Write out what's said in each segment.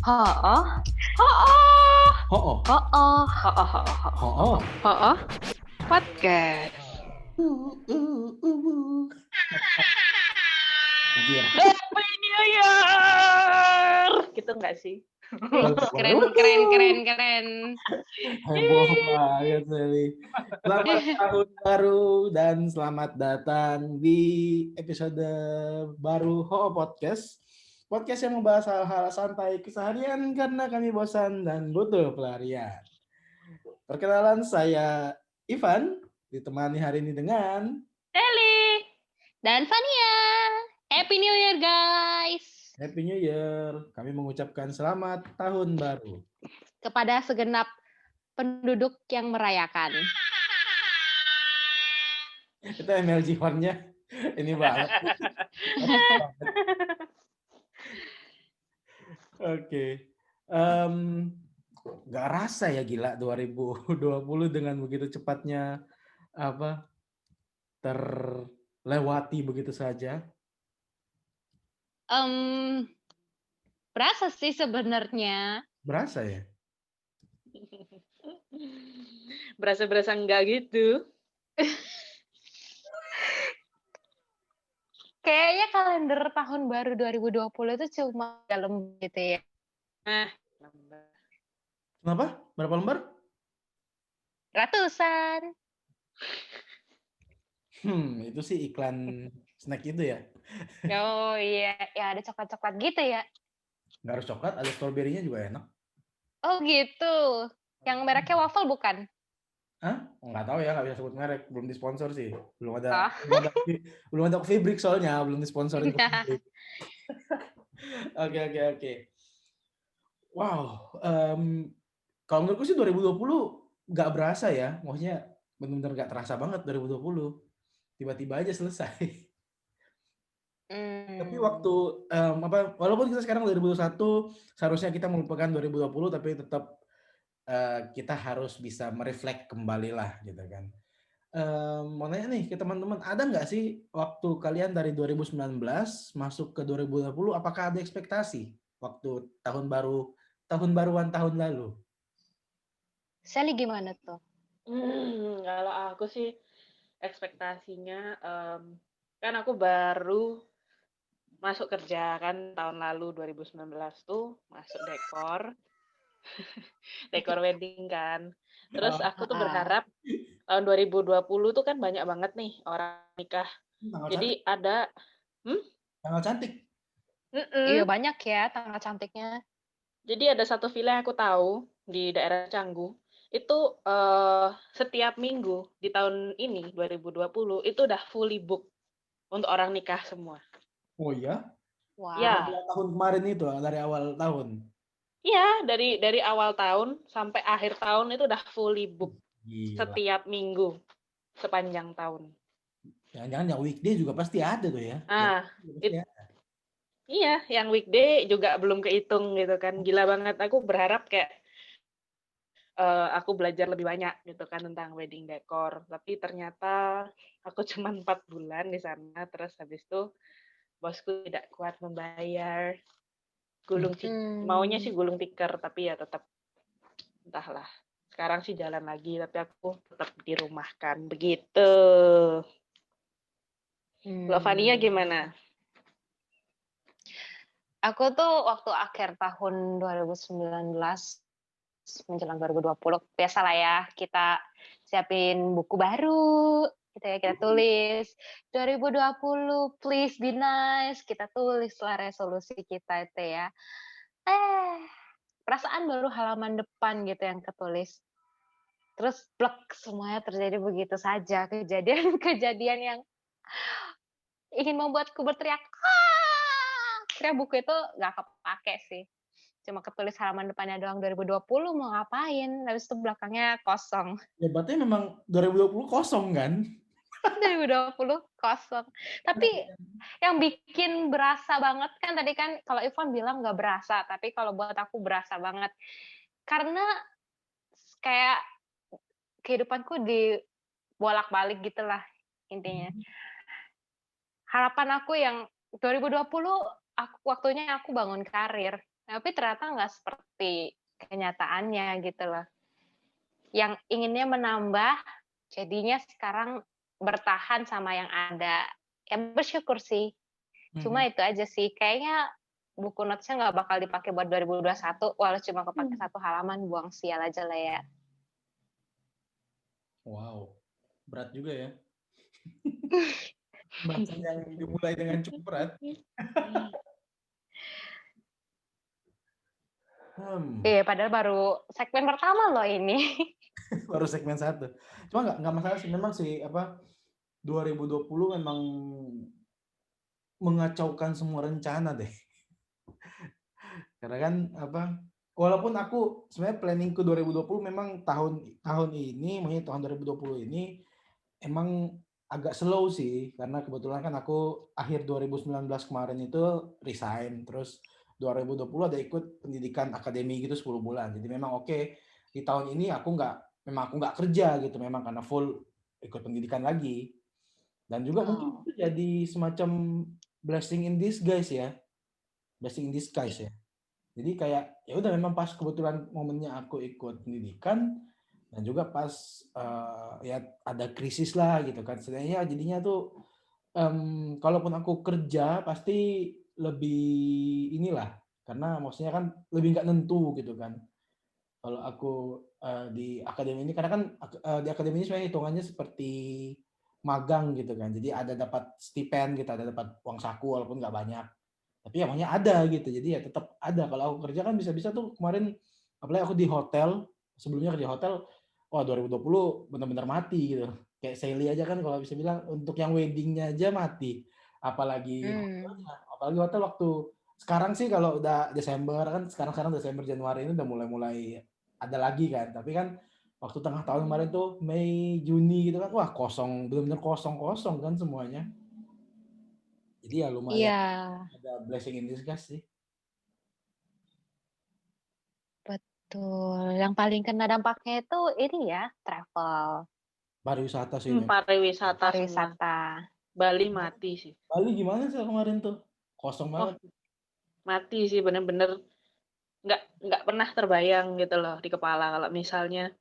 Ho-oh. Ho-oh. Ho-oh. Ho-oh. Ho-oh. Podcast. Anjir. Happy New Year. Gitu nggak sih? Keren. Heboh banget nih. Selamat tahun baru dan selamat datang di episode baru Ho Podcast. Podcast yang membahas hal-hal santai keseharian karena kami bosan dan butuh pelarian. Perkenalan, saya Ivan, ditemani hari ini dengan Deli dan Fania. Happy New Year, guys. Happy New Year. Kami mengucapkan selamat tahun baru kepada segenap penduduk yang merayakan. Itu MLG horn-nya ini banget. Oke. Nggak rasa ya gila 2020 dengan begitu cepatnya terlewati begitu saja. Berasa sih sebenarnya. Berasa ya? Berasa enggak gitu. Kayaknya kalender tahun baru 2020 itu cuma dalam gitu ya. Lembar. Kenapa? Berapa lembar? Ratusan. Itu sih iklan snack itu ya? Oh iya, ya ada coklat-coklat gitu ya. Nggak harus coklat, ada strawberry-nya juga enak. Oh gitu. Yang mereknya waffle bukan? Hah? Nggak tahu ya, nggak bisa sebut merek, belum disponsor sih. Belum Oh. ada Coffee Break soalnya, belum disponsorin Coffee Break. Oke. Wow, kalau menurutku sih 2020 nggak berasa ya, maksudnya benar-benar nggak terasa banget 2020. Tiba-tiba aja selesai. Tapi waktu walaupun kita sekarang 2021 seharusnya kita melupakan 2020, tapi tetap kita harus bisa mereflek kembali lah gitu kan. Mau nanya nih ke teman-teman, ada nggak sih waktu kalian dari 2019 masuk ke 2020, apakah ada ekspektasi waktu tahun baruan tahun lalu? Sally gimana tuh? Kalau aku sih ekspektasinya kan aku baru masuk kerja kan tahun lalu 2019 tuh masuk dekor wedding kan. Terus aku tuh berharap tahun 2020 tuh kan banyak banget nih orang nikah. Tanggal Jadi cantik. ada Tanggal cantik. Iya banyak ya tanggal cantiknya. Jadi ada satu villa yang aku tahu di daerah Canggu. Itu setiap minggu di tahun ini 2020 itu udah fully book untuk orang nikah semua. Oh iya? Wow. Ya, Tahun kemarin itu dari awal tahun. iya dari awal tahun sampai akhir tahun itu udah fully book Gila. setiap minggu sepanjang tahun. Jangan-jangan yang weekday juga pasti ada tuh ya. Iya, yang weekday juga belum kehitung gitu kan. Gila banget. Aku berharap kayak aku belajar lebih banyak gitu kan tentang wedding decor. Tapi ternyata aku cuma 4 bulan di sana. Terus habis itu bosku tidak kuat membayar. Maunya sih gulung tikar, tapi ya tetap entahlah. Sekarang sih jalan lagi, tapi aku tetap dirumahkan. Begitu. Kalau Fania gimana? Aku tuh waktu akhir tahun 2019 menjelang 2020 biasalah ya kita siapin buku baru gitu ya, kita tulis 2020 please be nice, kita tulis lah resolusi kita itu ya. Perasaan baru halaman depan gitu yang ketulis, terus plek semuanya terjadi begitu saja, kejadian yang ingin membuatku berteriak. Akhirnya buku itu nggak kepake sih, cuma ketulis halaman depannya doang 2020 mau ngapain, habis itu belakangnya kosong. Ya berarti memang 2020 kosong kan? 2020 kosong. Tapi yang bikin berasa banget kan tadi kan kalau Ivan bilang nggak berasa, tapi kalau buat aku berasa banget. Karena kayak kehidupanku dibolak-balik gitulah intinya. Harapan aku yang 2020 waktunya aku bangun karir. Tapi ternyata nggak seperti kenyataannya gitu loh. Yang inginnya menambah, jadinya sekarang bertahan sama yang ada. Ya bersyukur sih. Cuma itu aja sih. Kayaknya buku notes-nya nggak bakal dipakai buat 2021, walau cuma kepake 1 halaman, buang sial aja lah ya. Wow, berat juga ya. Bahasan yang dimulai dengan cukup berat. Iya, padahal baru segmen pertama loh ini. Baru segmen 1. Cuma nggak masalah sih, memang sih 2020 memang mengacaukan semua rencana deh. Karena kan walaupun aku sebenarnya planning ke 2020 memang tahun ini, maksudnya tahun 2020 ini emang agak slow sih, karena kebetulan kan aku akhir 2019 kemarin itu resign, terus 2020 ada ikut pendidikan akademi gitu 10 bulan. Jadi memang oke, di tahun ini aku nggak kerja gitu, memang karena full ikut pendidikan lagi. Dan juga mungkin itu jadi semacam blessing in disguise ya. Blessing in disguise ya. Jadi kayak ya udah, memang pas kebetulan momennya aku ikut pendidikan, dan juga pas ya ada krisis lah gitu kan. Sebenarnya jadinya tuh kalaupun aku kerja pasti lebih inilah, karena maksudnya kan lebih nggak nentu gitu kan. Kalau aku di akademi ini, karena kan di akademi ini sebenarnya hitungannya seperti magang gitu kan. Jadi ada dapat stipend gitu, ada dapat uang saku walaupun nggak banyak. Tapi ya makanya ada gitu. Jadi ya tetap ada. Kalau aku kerja kan bisa-bisa tuh kemarin, apalagi aku di hotel, sebelumnya kerja hotel, wah 2020 benar-benar mati gitu. Kayak Sally aja kan kalau bisa bilang untuk yang weddingnya aja mati. Apalagi hotelnya. Apalagi hotel waktu sekarang sih kalau udah Desember kan, sekarang Desember Januari ini udah mulai ada lagi kan. Tapi kan waktu tengah tahun kemarin tuh Mei Juni gitu kan, wah kosong, benar-benar kosong kan semuanya. Jadi ya lumayan ada blessing in disguise sih. Betul. Yang paling kena dampaknya itu ini ya, travel. Pariwisata sih memang. Pariwisata semua. Pariwisata. Bali mati sih. Bali gimana sih kemarin tuh? Kosong Oh, banget. mati sih, bener-bener nggak pernah terbayang gitu loh di kepala kalau misalnya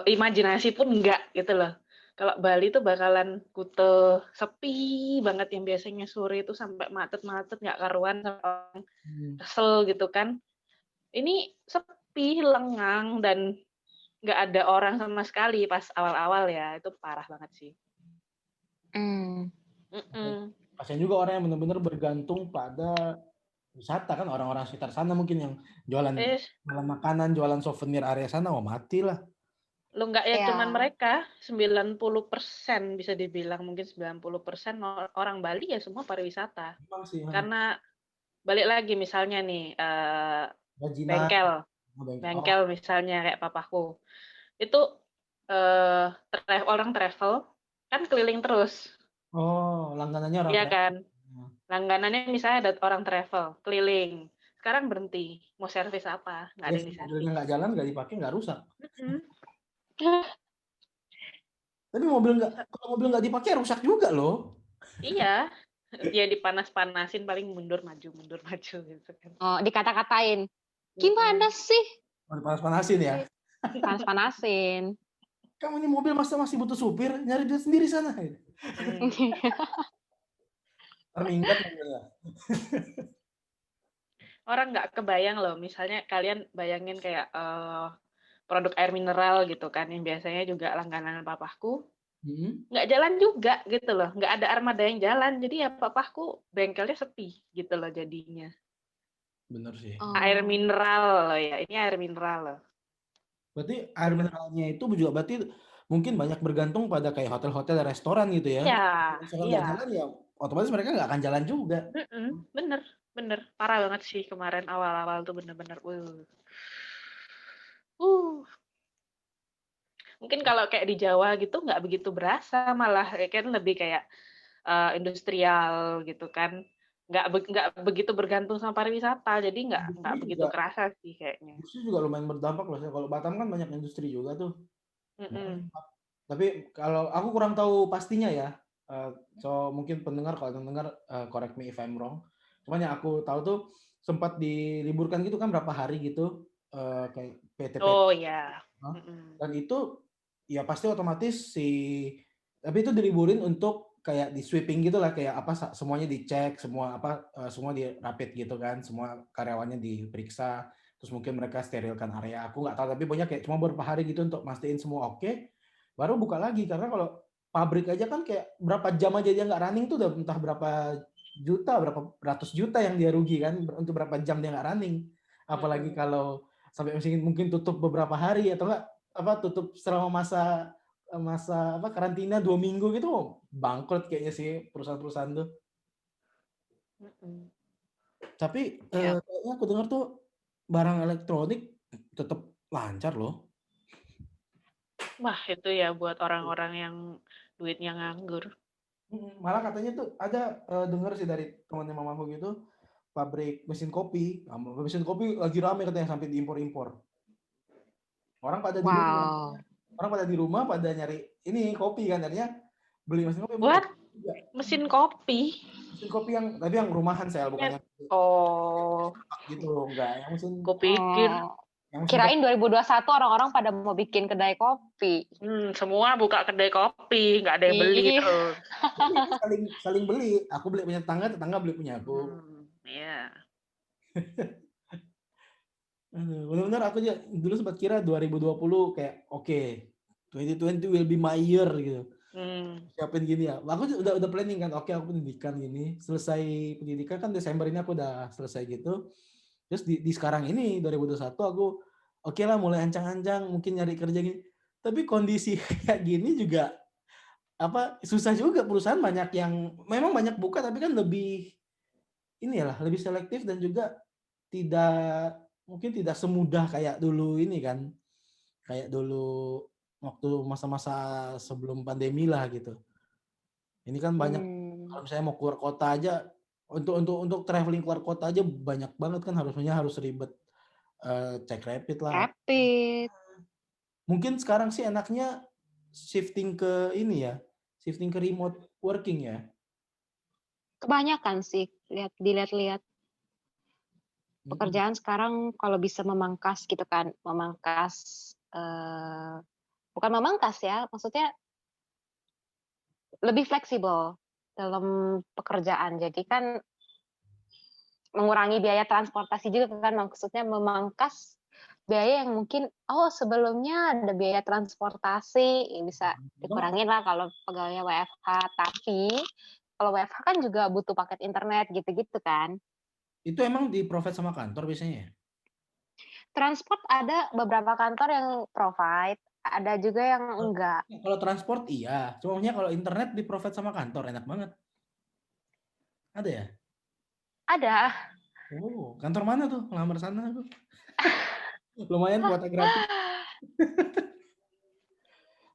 imajinasi pun nggak gitu loh. Kalau Bali tuh bakalan Kuta sepi banget, yang biasanya sore itu sampai macet-macet nggak karuan, sampai orang kesel gitu kan. Ini sepi, lengang, dan nggak ada orang sama sekali pas awal-awal ya. Itu parah banget sih. Kasian juga orang yang benar-benar bergantung pada wisata kan, orang-orang sekitar sana mungkin yang jualan makanan, jualan souvenir area sana, wah mati lah. Lo nggak ya cuman mereka, 90% bisa dibilang, mungkin 90% orang Bali ya semua pariwisata. Karena balik lagi misalnya nih, bengkel misalnya kayak papaku. Itu orang travel kan keliling terus. Oh, langganannya orang Iya travel. kan? Langganannya misalnya ada orang travel, keliling. Sekarang berhenti, mau servis apa? Nggak ada yang diservis. Mobilnya nggak jalan, nggak dipakai, nggak rusak. Tapi kalau mobil nggak dipakai rusak juga loh. Iya, dia dipanas-panasin, paling mundur maju gitu kan. Oh, dikata-katain. Gimana sih? Panas-panasin ya? Panas-panasin. Kamu ini mobil masih butuh supir, nyari duit sendiri sana. Terminggat mobilnya. Orang nggak kebayang loh, misalnya kalian bayangin kayak produk air mineral gitu kan, yang biasanya juga langganan papahku, nggak jalan juga gitu loh, nggak ada armada yang jalan, jadi ya papahku bengkelnya sepi gitu loh jadinya. Bener sih. Air mineral loh ya, ini air mineral loh. Berarti air mineralnya itu juga berarti mungkin banyak bergantung pada kayak hotel-hotel, restoran gitu ya. Kalau nggak jalan ya otomatis mereka nggak akan jalan juga. Bener, parah banget sih kemarin awal-awal tuh, bener-bener. Mungkin kalau kayak di Jawa gitu nggak begitu berasa, malah kan lebih kayak industrial gitu kan, nggak begitu bergantung sama pariwisata, jadi nggak begitu kerasa sih kayaknya. Industri juga lumayan berdampak loh. Kalau Batam kan banyak industri juga tuh. Tapi kalau aku kurang tahu pastinya ya. So mungkin pendengar, kalau dengar correct me if I'm wrong. Cuman yang aku tahu tuh sempat diliburkan gitu kan berapa hari gitu, kayak PT-PT. Oh ya. Hah? Dan itu ya pasti otomatis tapi itu diliburin untuk kayak di sweeping gitu lah, kayak apa semuanya dicek, semua dirapid gitu kan, semua karyawannya diperiksa, terus mungkin mereka sterilkan area. Aku nggak tahu, tapi banyak kayak cuma beberapa hari gitu untuk mastiin semua oke, baru buka lagi. Karena kalau pabrik aja kan kayak berapa jam aja dia nggak running tuh udah entah berapa juta, berapa ratus juta yang dia rugi kan untuk berapa jam dia nggak running. Apalagi kalau sampai mungkin tutup beberapa hari atau enggak tutup selama masa apa karantina 2 minggu gitu, bangkrut kayaknya sih perusahaan-perusahaan tuh. Tapi Ya. kayaknya aku dengar tuh barang elektronik tetap lancar loh. Wah, itu ya buat orang-orang yang duitnya nganggur. Malah katanya tuh ada dengar sih dari temannya mamaku gitu, pabrik mesin kopi lagi rame katanya sampai diimpor-impor. Orang pada di rumah, Wow. pada nyari ini kopi kan, artinya beli mesin kopi What? juga. Mesin kopi? Mesin kopi tapi yang rumahan saya bukan yang Oh, gitu, enggak yang mesin kupikir. kopi. Kirain 2021 orang-orang pada mau bikin kedai kopi. Semua buka kedai kopi, nggak ada yang beli Iya. terus. saling beli. Aku beli punya tetangga beli punya aku. Iya. Benar-benar aku juga dulu sempat kira 2020 kayak oke, 2020 will be my year gitu. Siapin gini ya. Aku udah planning kan, oke aku pendidikan gini, selesai pendidikan kan Desember ini aku udah selesai gitu. Terus di sekarang ini 2021 aku oke lah mulai ancang-ancang mungkin nyari kerja gini. Tapi kondisi kayak gini juga susah juga, perusahaan banyak yang memang banyak buka tapi kan lebih lebih selektif dan juga mungkin tidak semudah kayak dulu ini kan. Kayak dulu waktu masa-masa sebelum pandemi lah gitu. Ini kan banyak kalau misalnya mau keluar kota aja untuk traveling keluar kota aja banyak banget kan, harus ribet cek rapid lah. Rapid. Mungkin sekarang sih enaknya shifting ke shifting ke remote working ya. Kebanyakan sih dilihat-lihat pekerjaan sekarang kalau bisa memangkas gitu kan, bukan memangkas ya, maksudnya lebih fleksibel dalam pekerjaan. Jadi kan mengurangi biaya transportasi juga kan, maksudnya memangkas biaya yang mungkin sebelumnya ada biaya transportasi bisa dikurangin lah kalau pegawai WFH, tapi kalau WFH kan juga butuh paket internet gitu-gitu kan. Itu emang di-provide sama kantor biasanya ya? Transport ada beberapa kantor yang provide, ada juga yang enggak. Kalau transport iya, cuma kalau internet di-provide sama kantor enak banget. Ada ya? Ada. Oh, kantor mana tuh? Ngelamar sana tuh. Lumayan kuota gratis.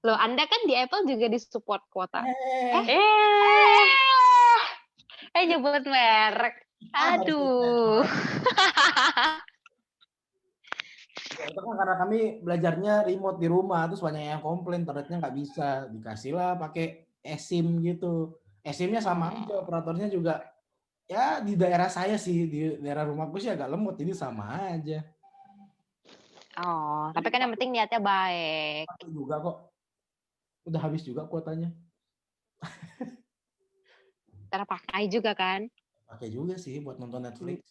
Loh, Anda kan di Apple juga disupport kuota. Nyebut merek. Aduh. Ya, itu kan karena kami belajarnya remote di rumah, terus banyak yang komplain internetnya nggak bisa, dikasihlah pakai eSIM gitu. eSIM-nya sama aja, operatornya juga ya di daerah saya sih, di daerah rumahku sih agak lemot, ini sama aja. Tapi kan yang penting niatnya baik. Juga kok, udah habis juga kuotanya. Terpakai juga kan? Pakai juga sih buat nonton Netflix.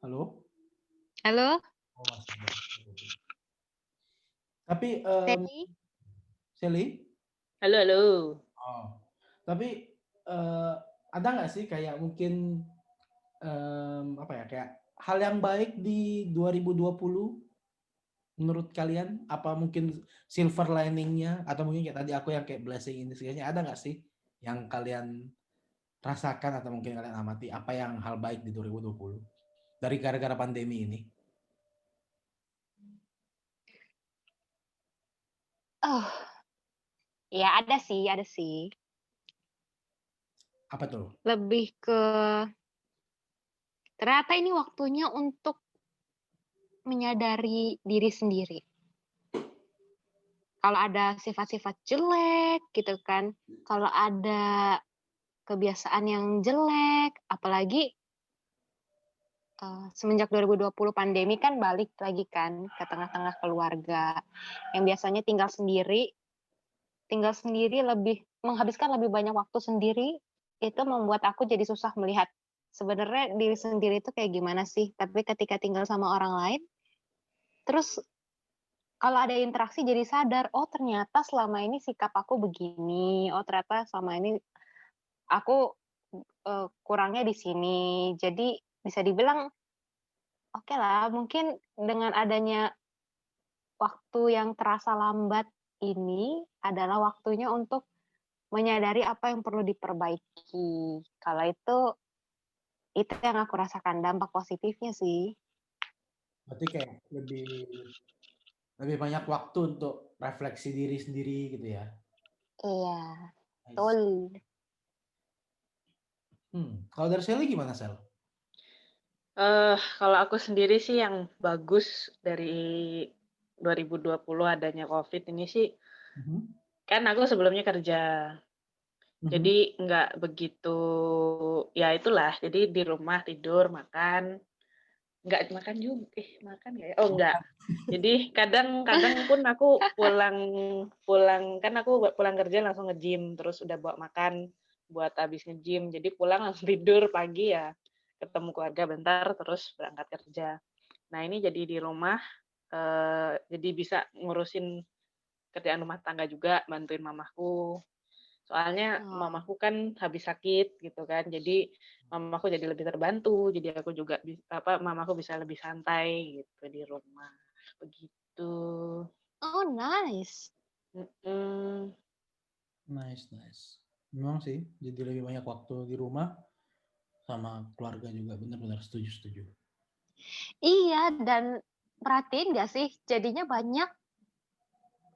Halo? Halo? Tapi Sally? Halo, halo. Oh. Tapi ada nggak sih kayak mungkin kayak hal yang baik di 2020 menurut kalian? Apa mungkin silver lining-nya atau mungkin kayak tadi aku yang kayak blessing ini segala ada nggak sih yang kalian rasakan atau mungkin kalian amati apa yang hal baik di 2020 dari gara-gara pandemi ini? Ya ada sih. Apa tuh? Lebih ke ternyata ini waktunya untuk menyadari diri sendiri. kalau ada sifat-sifat jelek gitu kan, kalau ada kebiasaan yang jelek, apalagi semenjak 2020 pandemi kan balik lagi kan ke tengah-tengah keluarga, yang biasanya tinggal sendiri menghabiskan lebih banyak waktu sendiri, itu membuat aku jadi susah melihat sebenarnya diri sendiri itu kayak gimana sih. Tapi ketika tinggal sama orang lain, terus kalau ada interaksi jadi sadar, oh ternyata selama ini sikap aku begini, oh ternyata selama ini aku kurangnya di sini. Jadi bisa dibilang oke lah, mungkin dengan adanya waktu yang terasa lambat ini adalah waktunya untuk menyadari apa yang perlu diperbaiki. Kalau itu yang aku rasakan dampak positifnya sih. Berarti kayak lebih banyak waktu untuk refleksi diri sendiri gitu ya. Iya, I betul. see. Kalau dari Sally gimana, Sel? Kalau aku sendiri sih yang bagus dari 2020 adanya COVID ini sih, kan aku sebelumnya kerja. Jadi nggak begitu, ya itulah, jadi di rumah tidur, makan, nggak makan juga, makan nggak ya? Oh nggak. Jadi kadang pun aku pulang kan aku pulang kerja langsung nge-gym, terus udah bawa makan buat habis nge-gym. Jadi pulang langsung tidur, pagi ya ketemu keluarga bentar, terus berangkat kerja. Nah ini jadi di rumah, jadi bisa ngurusin kerjaan rumah tangga juga, bantuin mamaku. Soalnya mamaku kan habis sakit gitu kan, jadi mamaku jadi lebih terbantu, jadi aku juga mamaku bisa lebih santai gitu di rumah, begitu. Oh, nice. Nice. Memang sih, jadi lebih banyak waktu di rumah sama keluarga juga, benar-benar setuju. Iya, dan perhatiin nggak sih, jadinya banyak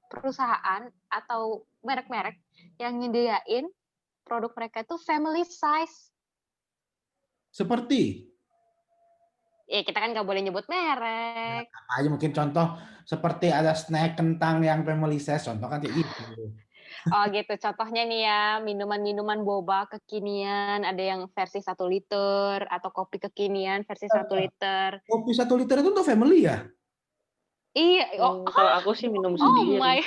perusahaan atau merek-merek yang nyediain produk mereka itu family size. Seperti? Ya, kita kan nggak boleh nyebut merek. Apa aja mungkin contoh, seperti ada snack kentang yang family size, contoh kan kayak gitu. Oh gitu, contohnya nih ya, minuman-minuman boba kekinian, ada yang versi 1 liter, atau kopi kekinian versi 1 liter. Kopi 1 liter itu untuk family ya? Iya, Kalau aku sih minum oh sendiri. my.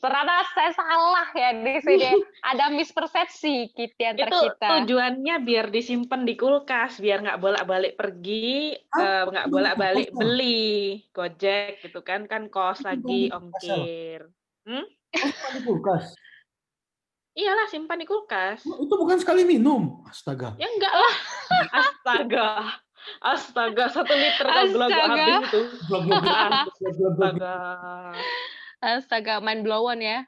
Ternyata saya salah ya di sini. Ada mispersepsi antara Itu kita. tujuannya biar disimpan di kulkas, biar nggak bolak-balik pergi, nggak bolak-balik beli Gojek gitu kan kos lagi ongkir. Simpan di kulkas? Iyalah simpan di kulkas. Itu bukan sekali minum, astaga. Ya enggak lah. Astaga 1 liter kalau gula habis itu. Astaga, mind blown ya.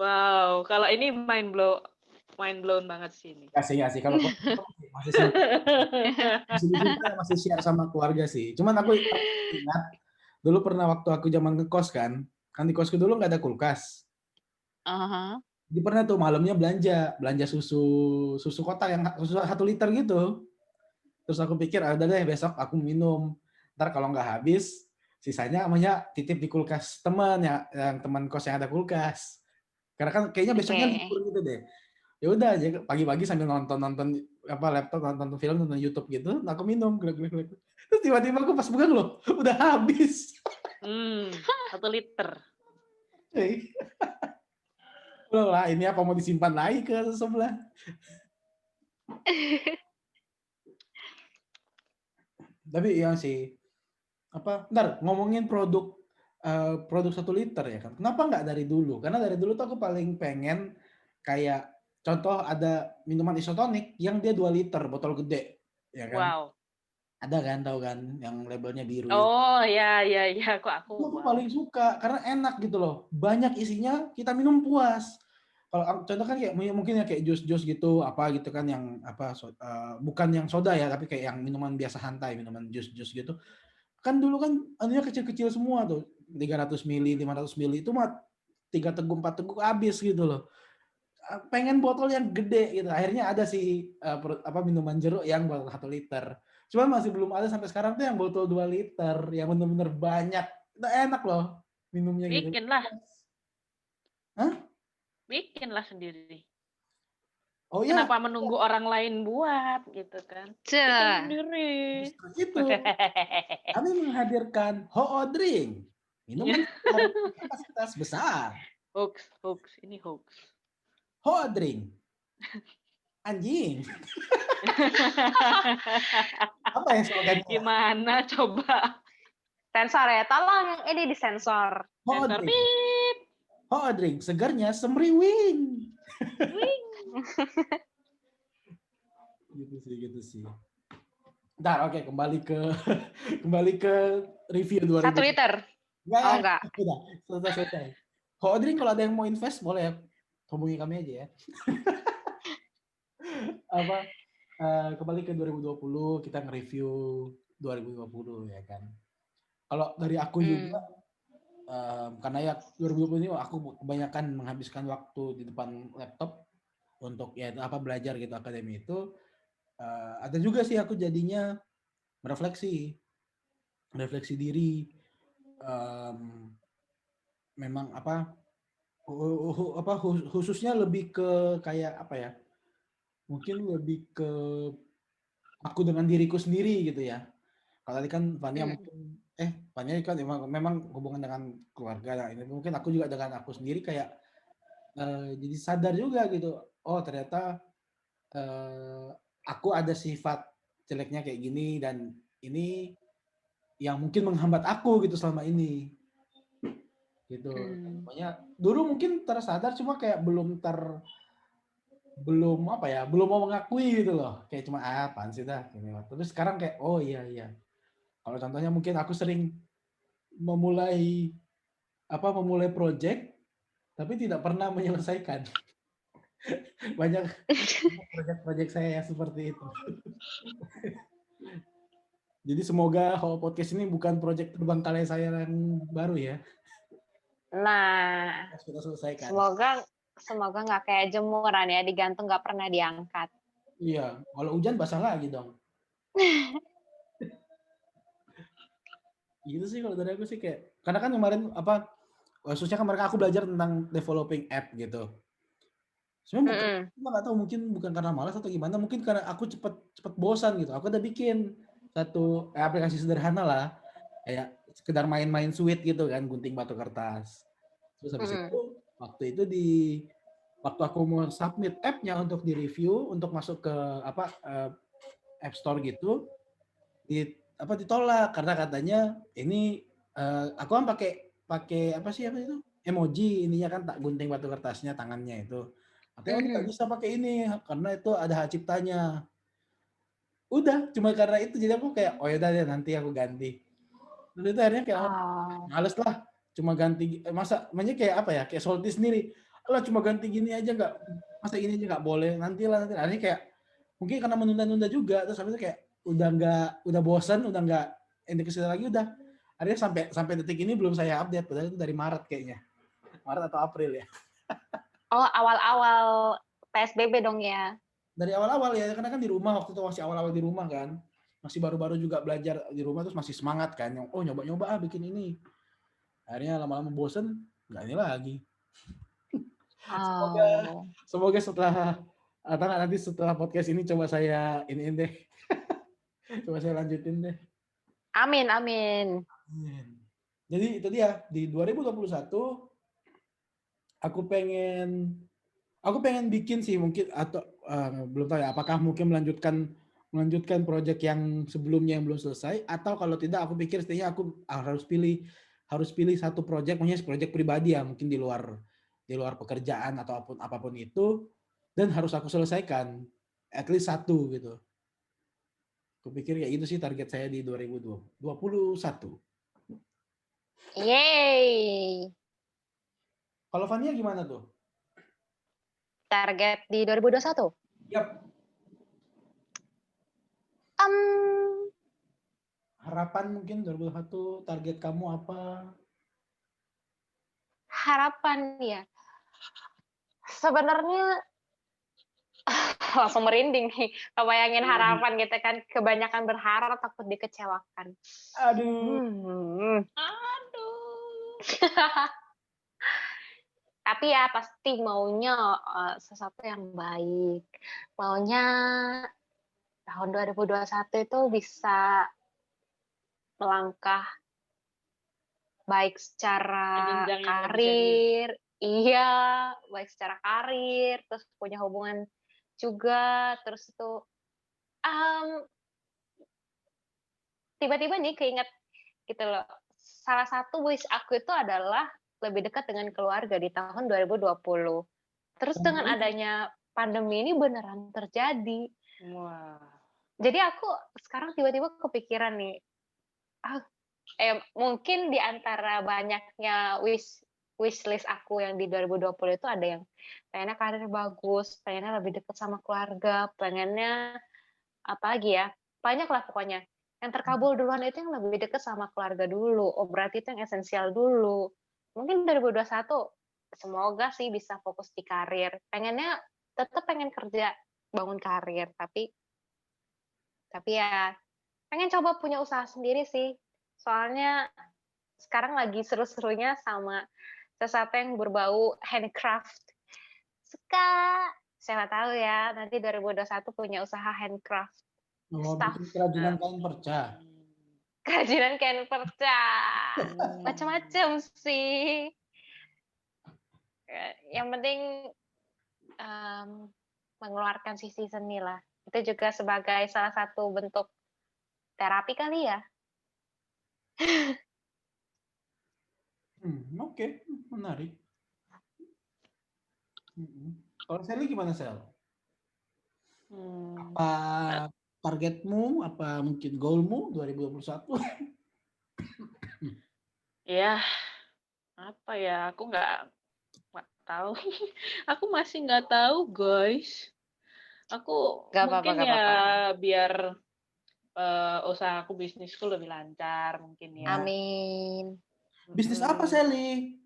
Wow, kalau ini mind blown banget sih ini. Nggak sih, kalau masih share sama keluarga sih. Cuman aku ingat dulu pernah waktu aku zaman ngekos kan di kosku dulu nggak ada kulkas. Jadi pernah tuh malamnya belanja susu kotak yang susu 1 liter gitu. Terus aku pikir udah deh besok aku minum. Ntar kalau nggak habis, sisanya namanya titip di kulkas teman yang teman kos yang ada kulkas. Karena kan kayaknya besoknya libur gitu deh. Ya udah aja pagi-pagi sambil nonton laptop, nonton film, nonton YouTube gitu, aku minum glek. Terus tiba-tiba aku pas buka loh, udah habis. 1 liter. Loh lah, ini apa mau disimpan lagi ke sebelah? Tapi yang sih ntar ngomongin produk 1 liter ya kan. Kenapa nggak dari dulu? Karena dari dulu tuh aku paling pengen kayak contoh ada minuman isotonik yang dia 2 liter botol gede, ya kan? Wow. Ada kan, tahu kan, yang labelnya biru. Oh ya, kok aku. Aku paling suka karena enak gitu loh. Banyak isinya, kita minum puas. Kalau contoh kan kayak mungkin ya kayak jus-jus gitu, apa gitu kan yang bukan yang soda ya, tapi kayak yang minuman biasa santai, minuman jus-jus gitu. Kan dulu kan anunya kecil-kecil semua tuh, 300 ml, 500 ml itu mah 3 teguk 4 teguk habis gitu loh. Pengen botol yang gede gitu. Akhirnya ada sih minuman jeruk yang botol 1 liter. Cuma masih belum ada sampai sekarang tuh yang botol 2 liter yang bener-bener banyak. Itu enak loh minumnya gitu. Bikinlah. Hah? Bikinlah sendiri. Oh ya, Kenapa menunggu orang lain buat gitu kan? Bikin Cah. sendiri. justru itu. Kami menghadirkan Ho Drink. Minuman segar kapasitas besar. Hoax. Ini hoax. Ho Drink. Anjing. Apa yang slogan? Gimana coba? Sensor ya, tolong ini disensor. Ho Sensor Drink. pip. Ho Drink. Segarnya semriwing. Wing. Gitu sih. Ntar oke, kembali ke review 2000. 1 liter. Enggak. Udah, selesai. Ho Drink kalau ada yang mau invest boleh ya. Hubungi kami aja ya. Kembali ke 2020, kita nge-review 2020 ya kan. Kalau dari aku juga karena ya 2020 ini aku kebanyakan menghabiskan waktu di depan laptop untuk ya belajar gitu akademi itu, ada juga sih aku jadinya merefleksi diri, memang khususnya lebih ke kayak mungkin lebih ke aku dengan diriku sendiri gitu ya. Kalau tadi kan Fania mungkin Fania kan memang hubungan dengan keluarga. Nah, ini mungkin aku juga dengan aku sendiri kayak jadi sadar juga gitu. Oh ternyata aku ada sifat jeleknya kayak gini dan ini yang mungkin menghambat aku gitu selama ini. Gitu. Pokoknya dulu mungkin tersadar cuma kayak belum mau mengakui gitu loh. Kayak cuma apaan sih dah. Terus sekarang kayak oh iya. Kalau contohnya mungkin aku sering memulai project tapi tidak pernah menyelesaikan. Banyak proyek saya seperti itu. Jadi semoga podcast ini bukan proyek terbengkalai saya yang baru ya. Nah, Sudah selesaikan. Semoga nggak kayak jemuran ya, digantung nggak pernah diangkat. Iya, kalau hujan basah lagi dong. Gitu sih kalau dari aku sih kayak, karena kan kemarin khususnya kemarin aku belajar tentang developing app gitu. Sebenarnya nggak tahu mungkin bukan karena malas atau gimana, mungkin karena aku cepet bosan gitu. Aku udah bikin satu aplikasi sederhana lah, kayak sekedar main-main sweet gitu kan, gunting batu kertas. Terus habis itu waktu aku mau submit app-nya untuk di-review, untuk masuk ke App Store gitu, ditolak karena katanya ini aku kan pakai apa itu emoji ininya kan, tak gunting batu kertasnya tangannya itu. Katanya ini nggak bisa pakai ini karena itu ada hak ciptanya. Udah, cuma karena itu jadi aku kayak oh yaudah deh nanti aku ganti. Terus itu akhirnya kayak males lah, cuma ganti makanya kayak salty sendiri. Lah cuma ganti gini aja nggak, masa ini aja nggak boleh, nanti. Akhirnya kayak mungkin karena menunda-nunda juga, terus habis itu kayak udah bosan, udah nggak ini kesini lagi, udah akhirnya sampai detik ini belum saya update, padahal itu dari Maret kayaknya. Maret atau April ya. Oh, awal-awal PSBB dong ya. Dari awal-awal ya, karena kan di rumah waktu itu masih awal-awal di rumah kan. Masih baru-baru juga belajar di rumah, terus masih semangat kan. Oh nyoba-nyoba bikin ini. Akhirnya lama-lama bosen, nggak ini lagi. Semoga nanti setelah podcast ini coba saya iniin deh. Coba saya lanjutin deh. Amin. Jadi itu dia, di 2021 aku pengen bikin sih mungkin, atau belum tahu ya apakah mungkin melanjutkan proyek yang sebelumnya yang belum selesai, atau kalau tidak aku pikir setidaknya aku harus pilih satu proyek, maksudnya proyek pribadi ya, mungkin di luar pekerjaan atau apapun itu, dan harus aku selesaikan at least satu gitu. Aku pikir ya itu sih target saya di 2021. Yeay. Kalau Fania gimana tuh? Target di 2021? Yap. Harapan mungkin 2021, target kamu apa? Harapan ya. Sebenarnya langsung merinding nih. Kebayangin harapan gitu kan, kebanyakan berharap takut dikecewakan. Aduh. Aduh. Tapi ya pasti maunya sesuatu yang baik. Maunya tahun 2021 itu bisa melangkah baik secara Jenjang yang lebih serius. karir, iya, baik secara karir, terus punya hubungan juga, terus itu tiba-tiba nih keinget gitu loh. Salah satu wish aku itu adalah lebih dekat dengan keluarga di tahun 2020. Terus dengan adanya pandemi ini beneran terjadi. Wah. Jadi aku sekarang tiba-tiba kepikiran nih, mungkin di antara banyaknya wish list aku yang di 2020 itu ada yang pengennya karir bagus, pengennya lebih dekat sama keluarga, pengennya apa lagi ya, banyak lah pokoknya. Yang terkabul duluan itu yang lebih dekat sama keluarga dulu. Oh berarti itu yang esensial dulu. Mungkin 2021 semoga sih bisa fokus di karir. Pengennya tetap pengen kerja, bangun karir, tapi ya pengen coba punya usaha sendiri sih. Soalnya sekarang lagi seru-serunya sama sesuatu yang berbau handcraft. Suka, siapa tahu ya, nanti 2021 punya usaha handcraft. Mau Stuff. bikin kerajinan kain perca. Kerajinan kain perca. Macam-macam sih. Yang penting mengeluarkan sisi seni lah. Itu juga sebagai salah satu bentuk terapi kali ya. Oke, menarik. Kalau Sally gimana, Sel? Apa targetmu, apa mungkin goalmu 2021? Ya, apa ya? Aku nggak tahu. Aku masih nggak tahu, guys. Aku Gak mungkin apa-apa, gak ya apa-apa. biar usahaku bisnisku lebih lancar mungkin ya. Amin. Bisnis apa, Sally?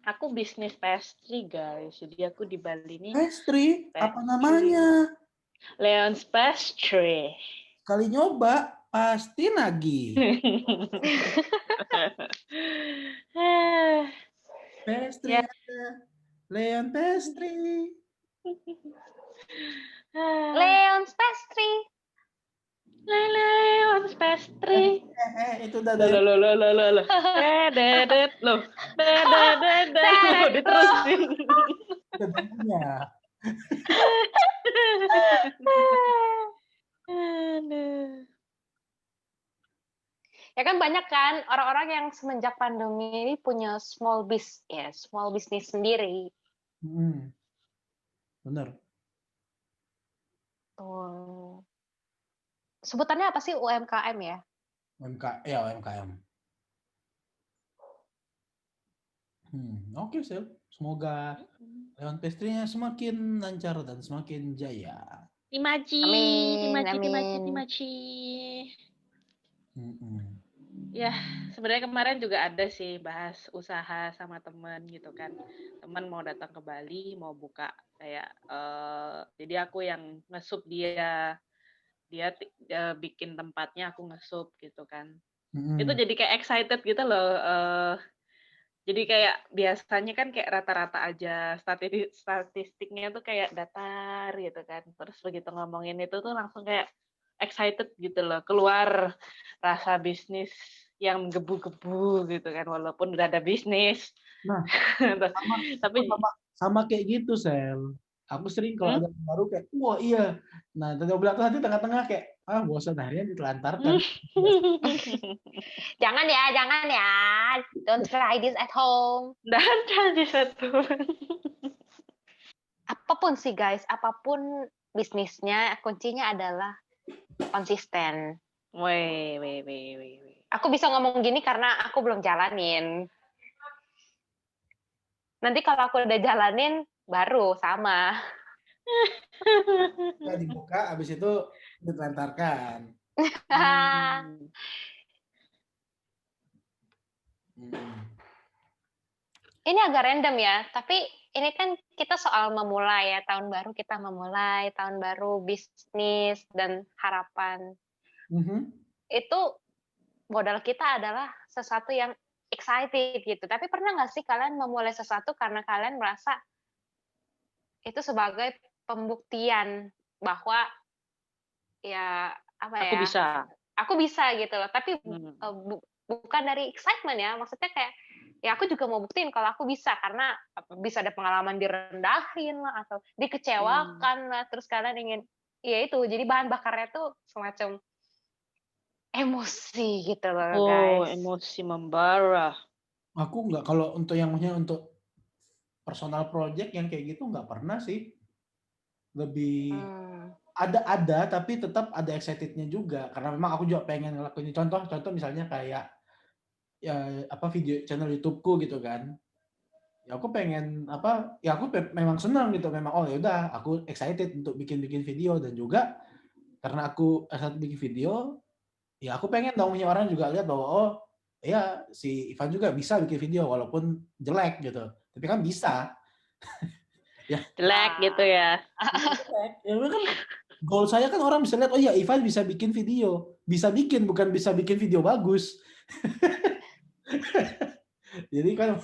Aku bisnis pastry, guys. Jadi aku di Bali nih. Pastry? Apa namanya? Leon's Pastry. Sekali nyoba, pasti nagih. Pastry Ya. ada. Leon Pastry. Leon's Pastry. Leon's Pastry. Itu udah dari. Loh. Dedet loh. Loh, diterusin. Kedengarannya. Ya kan banyak kan orang-orang yang semenjak pandemi ini punya small business sendiri. Bener. Tuh. Sebutannya apa sih UMKM ya? UMKM. Oke, Sel. Semoga Leon Pastry-nya semakin lancar dan semakin jaya. Timaci. Ya, sebenarnya kemarin juga ada sih bahas usaha sama temen gitu kan. Temen mau datang ke Bali, mau buka kayak, jadi aku yang ngesup dia bikin tempatnya, aku ngesup gitu kan. Itu jadi kayak excited gitu loh. Jadi kayak biasanya kan kayak rata-rata aja statistiknya tuh kayak datar gitu kan. Terus begitu ngomongin itu tuh langsung kayak excited gitu loh. Keluar rasa bisnis yang gebu-gebu gitu kan, walaupun udah ada bisnis. Nah, tapi sama kayak gitu, Sel. Aku sering kalau ada yang baru kayak, wah iya. Nah, tadi bilang nanti tengah-tengah kayak, bosan harian ditelantarkan. Jangan ya. Don't try this at home. Dan di satu. Apapun sih guys, apapun bisnisnya, kuncinya adalah konsisten. Weh. Aku bisa ngomong gini karena aku belum jalanin. Nanti kalau aku udah jalanin, baru sama. Ya, dibuka, habis itu ditelantarkan. Ini agak random ya, tapi ini kan kita soal memulai ya, tahun baru kita memulai, tahun baru bisnis dan harapan. Itu modal kita adalah sesuatu yang excited gitu. Tapi pernah nggak sih kalian memulai sesuatu karena kalian merasa itu sebagai pembuktian bahwa ya apa Aku ya, bisa. aku bisa gitu loh. Tapi bukan dari excitement ya, maksudnya kayak ya aku juga mau buktiin kalau aku bisa, karena bisa ada pengalaman direndahin lah atau dikecewakan lah, terus kalian ingin ya itu jadi bahan bakarnya tuh semacam emosi gitu loh guys. Emosi membara. Aku nggak, kalau untuk yang maksudnya untuk personal project yang kayak gitu nggak pernah sih. Lebih ada tapi tetap ada excitednya juga, karena memang aku juga pengen ngelakuin contoh misalnya kayak ya apa video channel YouTubeku gitu kan. Ya aku pengen apa, ya aku memang senang gitu, memang oh ya udah aku excited untuk bikin video, dan juga karena aku excited bikin video, ya aku pengen dong punya orang juga lihat bahwa oh ya si Ivan juga bisa bikin video walaupun jelek gitu, tapi kan bisa. Ya Jelek gitu ya. ya kan goal saya kan orang bisa lihat oh ya Ivan bisa bikin video, bisa bikin, bukan bisa bikin video bagus. Jadi kan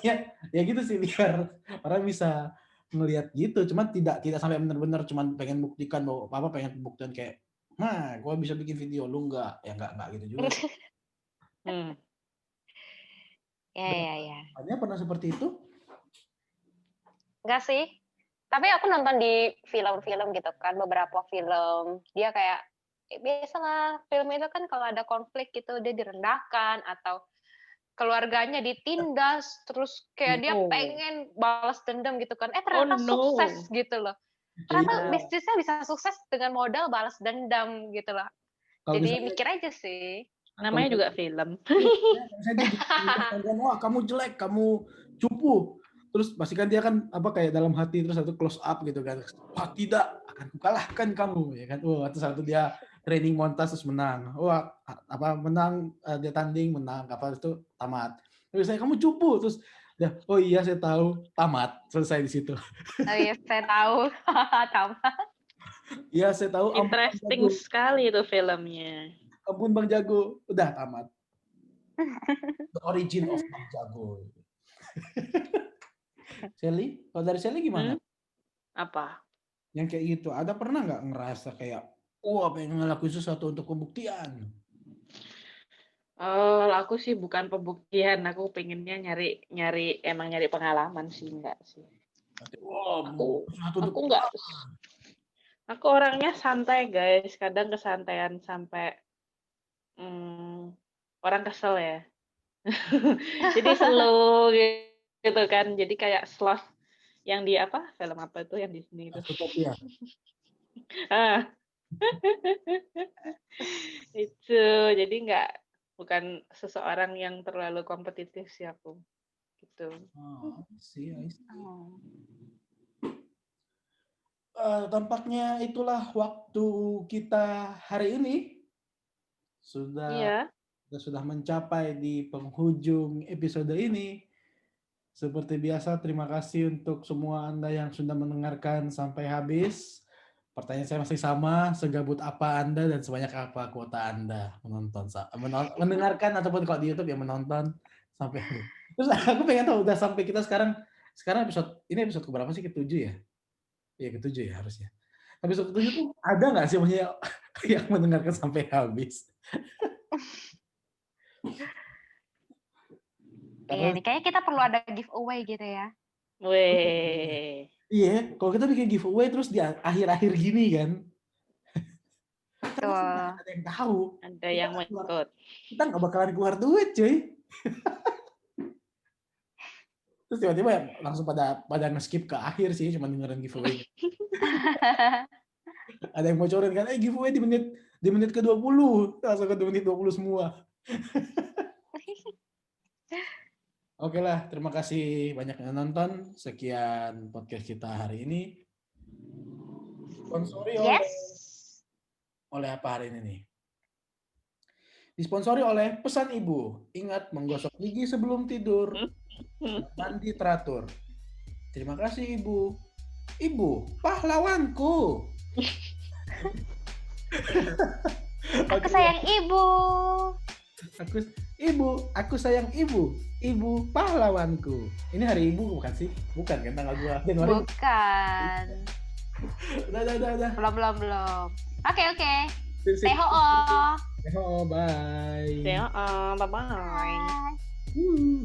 ya gitu sih, biar orang bisa ngelihat gitu, cuma tidak sampai benar-benar cuman pengen buktikan bahwa apa, pengen buktikan kayak nah gue bisa bikin video, lu enggak, ya enggak gitu juga sih. Ya. Ada pernah seperti itu? Enggak sih. Tapi aku nonton di film-film gitu kan, beberapa film. Dia kayak biasalah film itu kan kalau ada konflik gitu dia direndahkan atau keluarganya ditindas, terus kayak dia pengen balas dendam gitu kan. Ternyata sukses gitu loh. Ternyata bisnisnya bisa sukses dengan modal balas dendam gitu loh. Kalau Jadi misalnya, mikir aja sih. Namanya juga film. Misalnya dia wah kamu jelek, kamu cupu. Terus pastikan dia kan apa kayak dalam hati terus satu close up gitu kan. Wah tidak, akan kukalahkan kamu ya kan. Wah terus satu dia training montas terus menang. Wah apa menang, dia tanding menang apa itu tamat. Terus saya kamu cupu, terus ya oh iya saya tahu, tamat, selesai di situ. Oh iya saya tahu. Tamat. Iya saya tahu. Interesting sekali itu filmnya. Ampun Bang Jago, udah tamat. The origin of Bang Jago. Shelly, kalau dari Shelly gimana? Apa? Yang kayak gitu, ada pernah nggak ngerasa kayak, wah pengen ngelakuin sesuatu untuk pembuktian? Aku sih bukan pembuktian, aku pengennya nyari pengalaman sih, enggak sih. Wow, aku enggak. Aku orangnya santai guys, kadang kesantaian sampai orang kesel ya. Jadi slow gitu kan, jadi kayak sloth yang di apa, film apa itu yang di sini itu. Itu jadi bukan seseorang yang terlalu kompetitif sih aku gitu. Tampaknya itulah waktu kita hari ini sudah mencapai di penghujung episode ini. Seperti biasa, terima kasih untuk semua Anda yang sudah mendengarkan sampai habis. Pertanyaan saya masih sama, segabut apa Anda dan sebanyak apa kuota Anda mendengarkan ataupun kalau di YouTube yang menonton sampai habis. Terus aku pengen tahu, udah sampai kita sekarang episode keberapa sih? Ke-7 ya? Iya ke-7 ya harusnya. Episode ke-7 tuh ada nggak sih maksudnya yang mendengarkan sampai habis? Iya nih, kayaknya kita perlu ada giveaway gitu ya. Iya, kalau kita bikin giveaway terus di akhir-akhir gini kan. Ada yang tahu. Ada yang mau ikut. Kita nggak bakalan keluar duit, cuy. Terus tiba-tiba langsung pada nge-skip ke akhir sih, cuma dengerin giveaway. Ada yang bocorin kan, giveaway di menit ke-20. Langsung ke menit 20 semua. Oke lah, terima kasih banyak yang nonton. Sekian podcast kita hari ini. Disponsori oleh apa hari ini nih? Disponsori oleh Pesan Ibu. Ingat menggosok gigi sebelum tidur. Mandi teratur. Terima kasih Ibu. Ibu, pahlawanku. Aku Oke, sayang ibu. aku sayang ibu. Ibu pahlawanku. Ini hari ibu bukan sih? Bukan kan tanggal 2 Januari. Bukan. Udah. Belum. Oke. Sip. Stay ho. Bye. Ya, bye-bye. Bye. Woo.